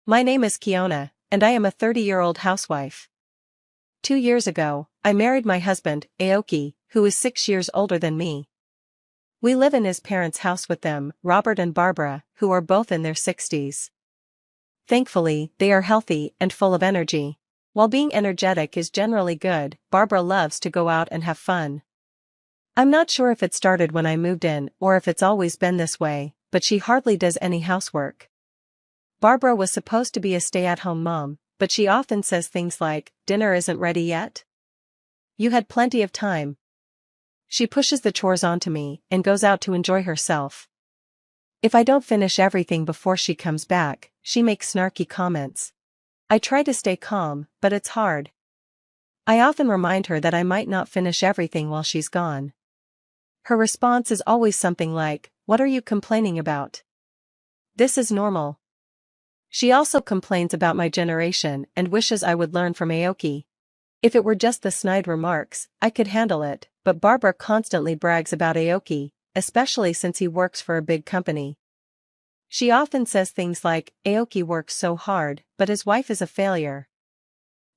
My name is Kiona, and I am a 30-year-old housewife. 2 years ago, I married my husband, Aoki, who is 6 years older than me. We live in his parents' house with them, Robert and Barbara, who are both in their 60s. Thankfully, they are healthy and full of energy. While being energetic is generally good, Barbara loves to go out and have fun. I'm not sure if it started when I moved in or if it's always been this way, but she hardly does any housework. Barbara was supposed to be a stay-at-home mom, but she often says things like, "Dinner isn't ready yet? You had plenty of time." She pushes the chores onto me and goes out to enjoy herself. If I don't finish everything before she comes back, she makes snarky comments. I try to stay calm, but it's hard. I often remind her that I might not finish everything while she's gone. Her response is always something like, "What are you complaining about? This is normal." She also complains about my generation and wishes I would learn from Aoki. If it were just the snide remarks, I could handle it, but Barbara constantly brags about Aoki, especially since he works for a big company. She often says things like, "Aoki works so hard, but his wife is a failure."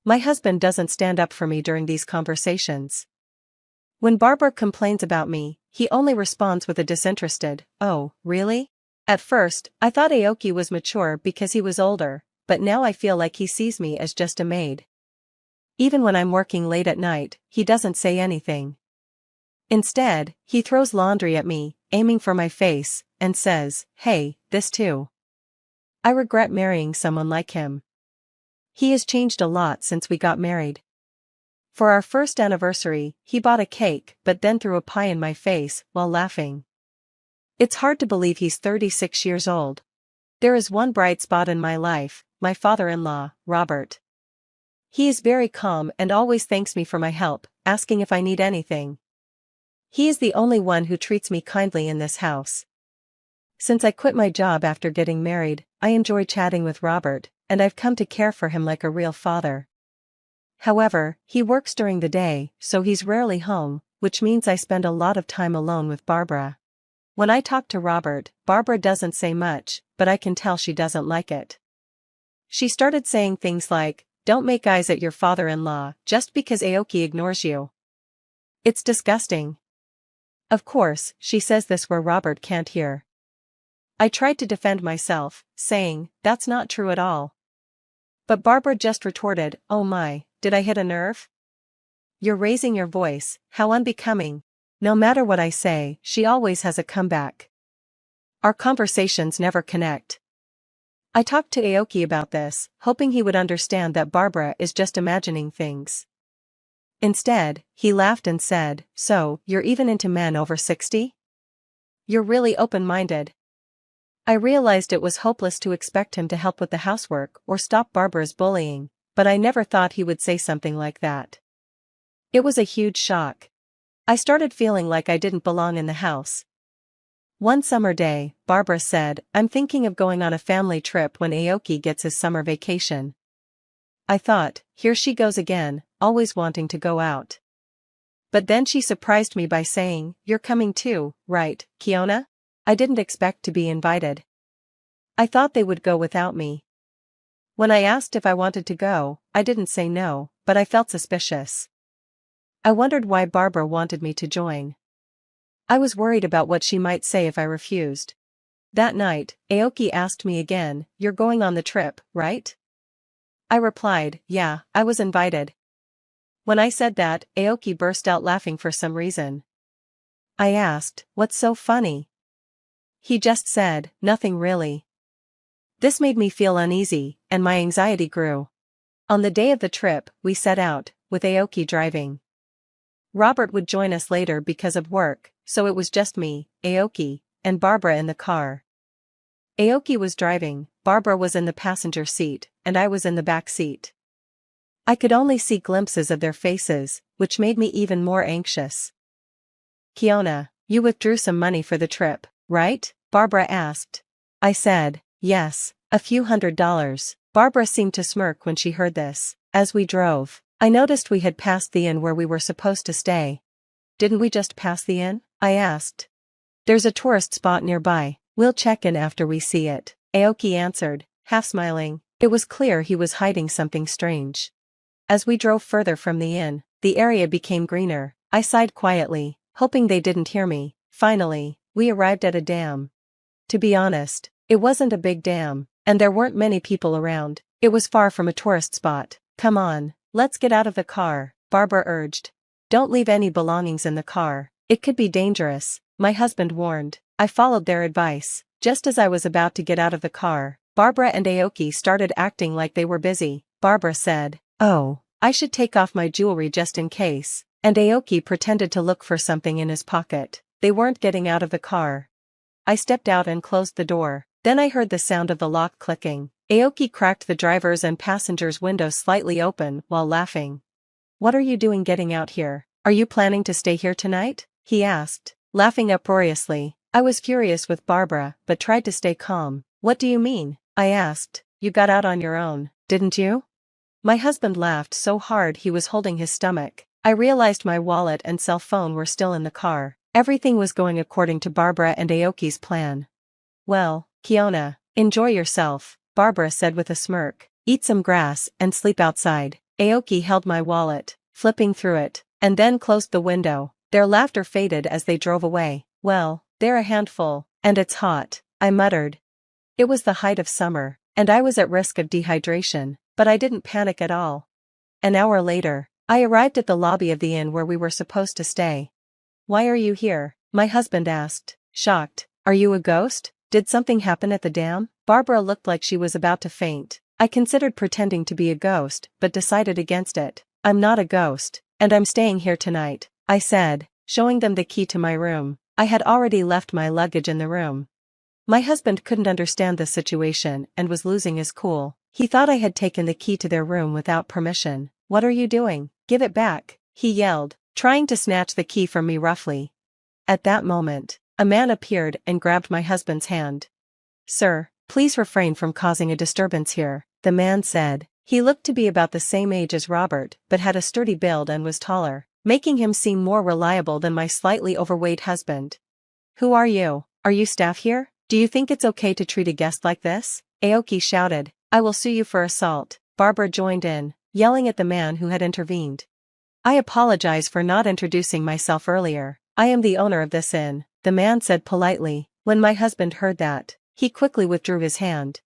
My husband doesn't stand up for me during these conversations. When Barbara complains about me, he only responds with a disinterested, "Oh, really?" At first, I thought Aoki was mature because he was older, but now I feel like he sees me as just a maid. Even when I'm working late at night, he doesn't say anything. Instead, he throws laundry at me, aiming for my face, and says, "Hey, this too." I regret marrying someone like him. He has changed a lot since we got married. For our first anniversary, he bought a cake but then threw a pie in my face while laughing. It's hard to believe he's 36 years old. There is one bright spot in my life, my father-in-law, Robert. He is very calm and always thanks me for my help, asking if I need anything. He is the only one who treats me kindly in this house. Since I quit my job after getting married, I enjoy chatting with Robert, and I've come to care for him like a real father. However, he works during the day, so he's rarely home, which means I spend a lot of time alone with Barbara. When I talk to Robert, Barbara doesn't say much, but I can tell she doesn't like it. She started saying things like, "Don't make eyes at your father-in-law just because Aoki ignores you." It's disgusting. Of course, she says this where Robert can't hear. I tried to defend myself, saying, "That's not true at all." But Barbara just retorted, "Oh my, did I hit a nerve? You're raising your voice, how unbecoming." No matter what I say, she always has a comeback. Our conversations never connect. I talked to Aoki about this, hoping he would understand that Barbara is just imagining things. Instead, he laughed and said, "So, you're even into men over 60? You're really open-minded." I realized it was hopeless to expect him to help with the housework or stop Barbara's bullying, but I never thought he would say something like that. It was a huge shock. I started feeling like I didn't belong in the house. One summer day, Barbara said, "I'm thinking of going on a family trip when Aoki gets his summer vacation." I thought, here she goes again, always wanting to go out. But then she surprised me by saying, "You're coming too, right, Kiona?" I didn't expect to be invited. I thought they would go without me. When I asked if I wanted to go, I didn't say no, but I felt suspicious. I wondered why Barbara wanted me to join. I was worried about what she might say if I refused. That night, Aoki asked me again, "You're going on the trip, right?" I replied, "Yeah, I was invited." When I said that, Aoki burst out laughing for some reason. I asked, "What's so funny?" He just said, "Nothing really." This made me feel uneasy, and my anxiety grew. On the day of the trip, we set out, with Aoki driving. Robert would join us later because of work, so it was just me, Aoki, and Barbara in the car. Aoki was driving, Barbara was in the passenger seat, and I was in the back seat. I could only see glimpses of their faces, which made me even more anxious. "Kiona, you withdrew some money for the trip, right?" Barbara asked. I said, "Yes, a few $100s. Barbara seemed to smirk when she heard this. As we drove, I noticed we had passed the inn where we were supposed to stay. "Didn't we just pass the inn?" I asked. "There's a tourist spot nearby. We'll check in after we see it," Aoki answered, half smiling. It was clear he was hiding something strange. As we drove further from the inn, the area became greener. I sighed quietly, hoping they didn't hear me. Finally, we arrived at a dam. To be honest, it wasn't a big dam, and there weren't many people around. It was far from a tourist spot. "Come on, let's get out of the car," Barbara urged. "Don't leave any belongings in the car. It could be dangerous," my husband warned. I followed their advice. Just as I was about to get out of the car, Barbara and Aoki started acting like they were busy. Barbara said, "Oh, I should take off my jewelry just in case," and Aoki pretended to look for something in his pocket. They weren't getting out of the car. I stepped out and closed the door. Then I heard the sound of the lock clicking. Aoki cracked the driver's and passenger's windows slightly open while laughing. "What are you doing getting out here? Are you planning to stay here tonight?" he asked, laughing uproariously. I was furious with Barbara but tried to stay calm. "What do you mean?" I asked. "You got out on your own, didn't you?" My husband laughed so hard he was holding his stomach. I realized my wallet and cell phone were still in the car. Everything was going according to Barbara and Aoki's plan. "Well, Kiona, enjoy yourself," Barbara said with a smirk. "Eat some grass and sleep outside." Aoki held my wallet, flipping through it, and then closed the window. Their laughter faded as they drove away. "Well, they're a handful, and it's hot," I muttered. It was the height of summer, and I was at risk of dehydration, but I didn't panic at all. An hour later, I arrived at the lobby of the inn where we were supposed to stay. "Why are you here?" my husband asked, shocked. "Are you a ghost? Did something happen at the dam?" Barbara looked like she was about to faint. I considered pretending to be a ghost, but decided against it. "I'm not a ghost, and I'm staying here tonight," I said, showing them the key to my room. I had already left my luggage in the room. My husband couldn't understand the situation and was losing his cool. He thought I had taken the key to their room without permission. "What are you doing? Give it back," he yelled, trying to snatch the key from me roughly. At that moment, a man appeared and grabbed my husband's hand. "Sir, please refrain from causing a disturbance here," the man said. He looked to be about the same age as Robert but had a sturdy build and was taller, making him seem more reliable than my slightly overweight husband. "Who are you? Are you staff here? Do you think it's okay to treat a guest like this?" Aoki shouted. "I will sue you for assault." Barbara joined in, yelling at the man who had intervened. "I apologize for not introducing myself earlier. I am the owner of this inn," the man said politely. When my husband heard that, he quickly withdrew his hand.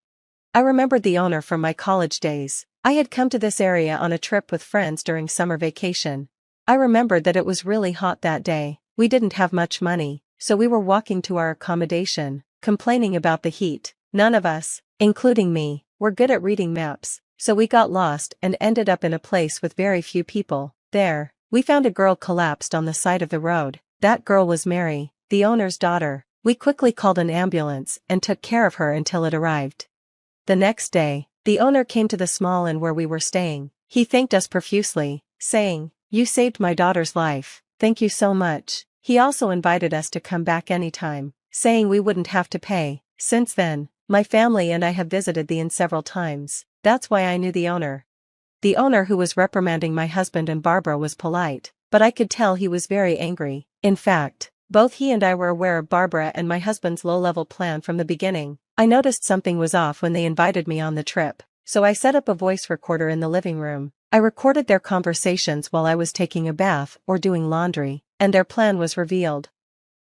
I remembered the owner from my college days. I had come to this area on a trip with friends during summer vacation. I remembered that it was really hot that day. We didn't have much money, so we were walking to our accommodation, complaining about the heat. None of us, including me, were good at reading maps, so we got lost and ended up in a place with very few people. There, we found a girl collapsed on the side of the road. That girl was Mary, the owner's daughter. We quickly called an ambulance and took care of her until it arrived. The next day, the owner came to the small inn where we were staying. He thanked us profusely, saying, "You saved my daughter's life. Thank you so much." He also invited us to come back anytime, saying we wouldn't have to pay. Since then, my family and I have visited the inn several times. That's why I knew the owner. The owner who was reprimanding my husband and Barbara was polite, but I could tell he was very angry. In fact, both he and I were aware of Barbara and my husband's low-level plan from the beginning. I noticed something was off when they invited me on the trip, so I set up a voice recorder in the living room. I recorded their conversations while I was taking a bath or doing laundry, and their plan was revealed.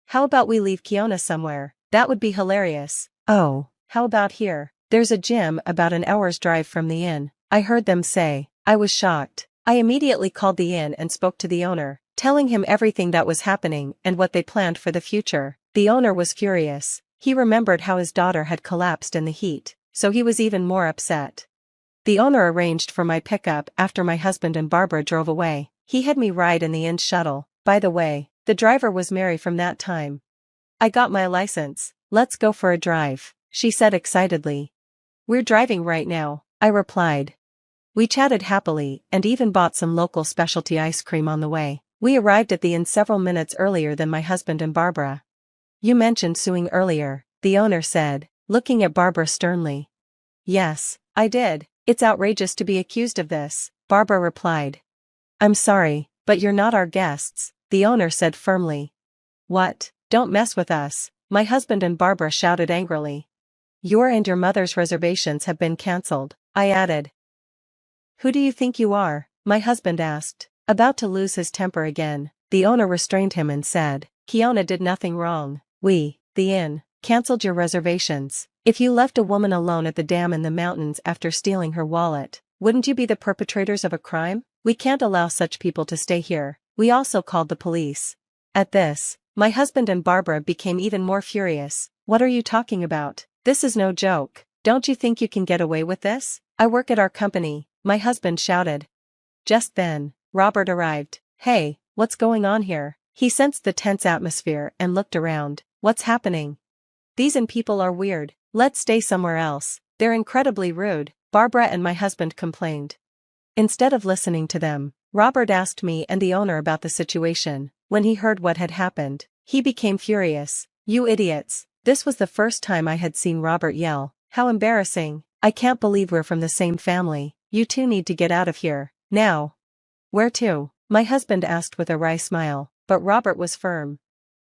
"How about we leave Kiona somewhere? That would be hilarious." "Oh, how about here? There's a gym about an hour's drive from the inn," I heard them say. I was shocked. I immediately called the inn and spoke to the owner, telling him everything that was happening and what they planned for the future. The owner was furious. He remembered how his daughter had collapsed in the heat, so he was even more upset. The owner arranged for my pickup after my husband and Barbara drove away. He had me ride in the inn shuttle. By the way, the driver was Mary from that time. "I got my license. Let's go for a drive," she said excitedly. "We're driving right now," I replied. We chatted happily and even bought some local specialty ice cream on the way. We arrived at the inn several minutes earlier than my husband and Barbara. "You mentioned suing earlier," the owner said, looking at Barbara sternly. "Yes, I did. It's outrageous to be accused of this," Barbara replied. "I'm sorry, but you're not our guests," the owner said firmly. "What? Don't mess with us," my husband and Barbara shouted angrily. "Your and your mother's reservations have been cancelled." I added. Who do you think you are? My husband asked. About to lose his temper again, the owner restrained him and said, Kiona did nothing wrong. We, the inn, cancelled your reservations. If you left a woman alone at the dam in the mountains after stealing her wallet, wouldn't you be the perpetrators of a crime? We can't allow such people to stay here. We also called the police. At this, my husband and Barbara became even more furious. What are you talking about? This is no joke. Don't you think you can get away with this? I work at our company, my husband shouted. Just then, Robert arrived. Hey, what's going on here? He sensed the tense atmosphere and looked around. What's happening? These inn people are weird. Let's stay somewhere else. They're incredibly rude, Barbara and my husband complained. Instead of listening to them, Robert asked me and the owner about the situation. When he heard what had happened, he became furious. You idiots. This was the first time I had seen Robert yell. How embarrassing. I can't believe we're from the same family. You two need to get out of here, now. Where to? My husband asked with a wry smile, but Robert was firm.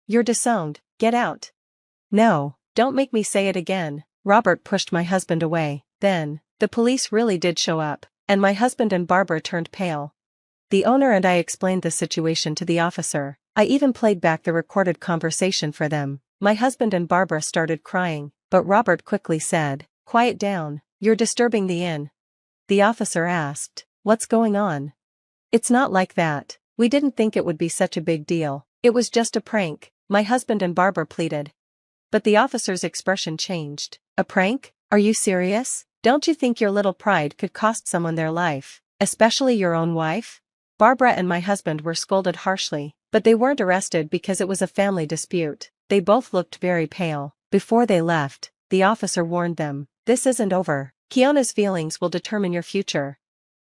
You're disowned, get out. No, don't make me say it again. Robert pushed my husband away. Then, the police really did show up, and my husband and Barbara turned pale. The owner and I explained the situation to the officer. I even played back the recorded conversation for them. My husband and Barbara started crying, but Robert quickly said, Quiet down, you're disturbing the inn. The officer asked, What's going on? It's not like that. We didn't think it would be such a big deal. It was just a prank, my husband and Barbara pleaded. But the officer's expression changed. A prank? Are you serious? Don't you think your little pride could cost someone their life, especially your own wife? Barbara and my husband were scolded harshly, but they weren't arrested because it was a family dispute. They both looked very pale. Before they left, the officer warned them, This isn't over. Kiona's feelings will determine your future.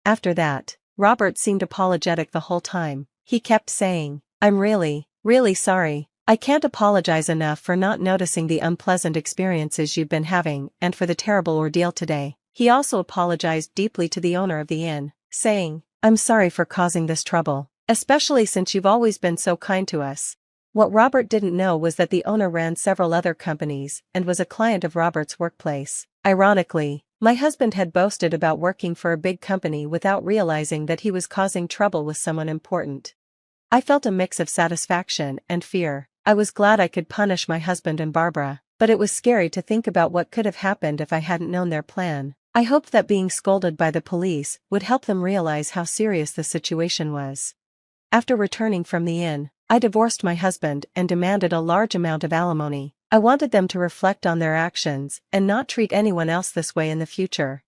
After that, Robert seemed apologetic the whole time. He kept saying, I'm really, really sorry. I can't apologize enough for not noticing the unpleasant experiences you've been having and for the terrible ordeal today. He also apologized deeply to the owner of the inn, saying, I'm sorry for causing this trouble, especially since you've always been so kind to us. What Robert didn't know was that the owner ran several other companies and was a client of Robert's workplace. Ironically, my husband had boasted about working for a big company without realizing that he was causing trouble with someone important. I felt a mix of satisfaction and fear. I was glad I could punish my husband and Barbara, but it was scary to think about what could have happened if I hadn't known their plan. I hoped that being scolded by the police would help them realize how serious the situation was. After returning from the inn, I divorced my husband and demanded a large amount of alimony. I wanted them to reflect on their actions and not treat anyone else this way in the future.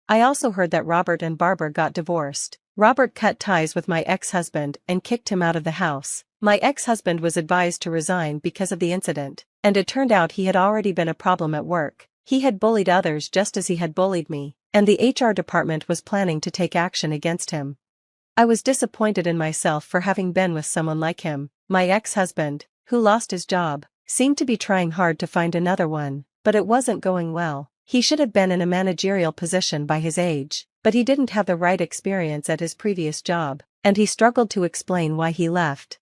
I also heard that Robert and Barbara got divorced. Robert cut ties with my ex-husband and kicked him out of the house. My ex-husband was advised to resign because of the incident, and it turned out he had already been a problem at work. He had bullied others just as he had bullied me, and the HR department was planning to take action against him. I was disappointed in myself for having been with someone like him. My ex-husband, who lost his job, seemed to be trying hard to find another one, but it wasn't going well. He should have been in a managerial position by his age, but he didn't have the right experience at his previous job, and he struggled to explain why he left.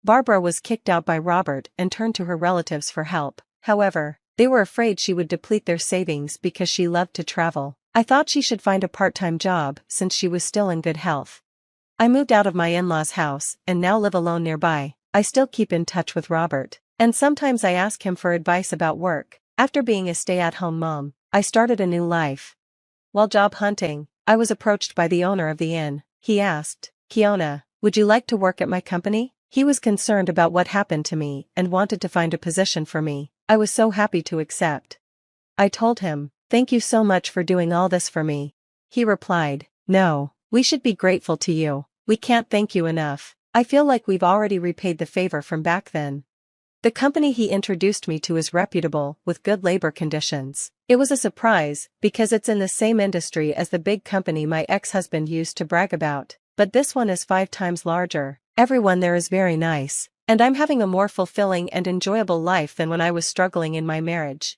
Barbara was kicked out by Robert and turned to her relatives for help. However, they were afraid she would deplete their savings because she loved to travel. I thought she should find a part-time job since she was still in good health. I moved out of my in-laws' house and now live alone nearby. I still keep in touch with Robert, and sometimes I ask him for advice about work. After being a stay-at-home mom, I started a new life. While job hunting, I was approached by the owner of the inn. He asked, Kiona, would you like to work at my company? He was concerned about what happened to me and wanted to find a position for me. I was so happy to accept. I told him, Thank you so much for doing all this for me. He replied, No, we should be grateful to you. We can't thank you enough. I feel like we've already repaid the favor from back then. The company he introduced me to is reputable, with good labor conditions. It was a surprise, because it's in the same industry as the big company my ex-husband used to brag about, but this one is 5 times larger. Everyone there is very nice, and I'm having a more fulfilling and enjoyable life than when I was struggling in my marriage.